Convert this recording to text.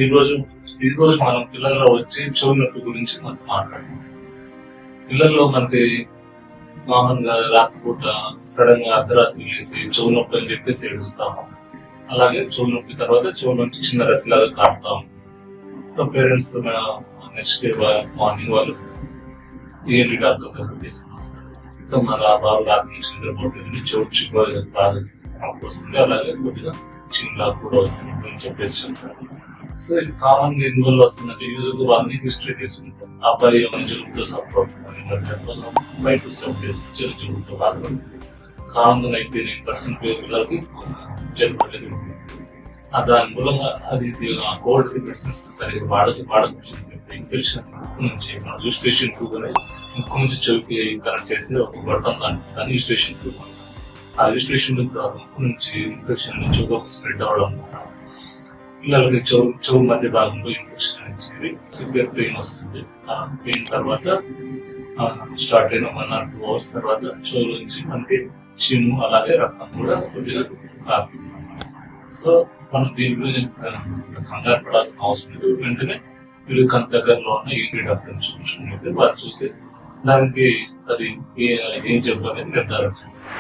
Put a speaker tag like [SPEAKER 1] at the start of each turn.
[SPEAKER 1] ఈ రోజు మనం పిల్లల్లో వచ్చి చెవు నొప్పి గురించి మనం మాట్లాడుతున్నాం. పిల్లల్లో మనకి మామూలుగా రాత్రిపూట సడన్ గా అర్ధరాత్రి వేసి చెవు నొప్పి అని చెప్పేసి ఏడుస్తాము. అలాగే చెవు నొప్పి తర్వాత చెవు నుంచి చిన్న రసిలాగా కాపుతాము. So parents next day morning వాళ్ళు ఏంటి డాక్టర్ దగ్గర తీసుకుని వస్తారు. సో మన బాబు రాత్రి నుంచి నిద్రపోతుంది, చెవు చిక్కుగా బాగా నొప్పి వస్తుంది, అలాగే కొద్దిగా చిన్నలా కూడా వస్తుంది అని చెప్పేసి చెప్తారు. సో ఇది కామన్ గా ఎందువల్ల వస్తుందంటే యూజువల్ వాళ్ళని హిస్టరీ తీసుకుంటాం. అబ్బాయి ఏమైనా జలుబుతో సఫర్ అవుతుంది, 5 to 7 days నుంచి జలుబుతో బాధపడుతుంది. కామన్ గా 99% పిల్లలకి జలుబు అనేది ఉంటుంది. దాని మూలంగా అది కోల్డ్ మెడిసిన్స్ సరిగ్గా వాడకపోతుంది. ఇన్ఫెక్షన్ నుంచి మన రిజిస్ట్రేషన్ ట్యూబ్ అనేది ముక్కు నుంచి చెవికి కనెక్ట్ చేసి ఒక బటన్ దాన్ని రిజిస్ట్రేషన్ ట్యూబ్. ఆ రిజిస్ట్రేషన్ ముక్కు నుంచి ఇన్ఫెక్షన్ చెవులోకి స్ప్రెడ్ అవడం, పిల్లలకి చెవు మధ్య భాగంలో ఇన్ఫెక్షన్ అనేది సివియర్ పెయిన్ వస్తుంది. ఆ పెయిన్ తర్వాత స్టార్ట్ అయిన 1 or 2 hours తర్వాత చెవు నుంచి మనకి చిమ్ము అలాగే రక్తం కూడా కొద్దిగా కారుతుంది. సో మనం దీని గురించి కంగారు పడాల్సిన అవసరం లేదు. వెంటనే వీళ్ళు దగ్గరలో ఉన్న ఈపీ డాక్టర్ చూపించుకుంటే వారు చూసి దానికి అది ఏం చెప్పాలని నిర్ధారణ చేస్తారు.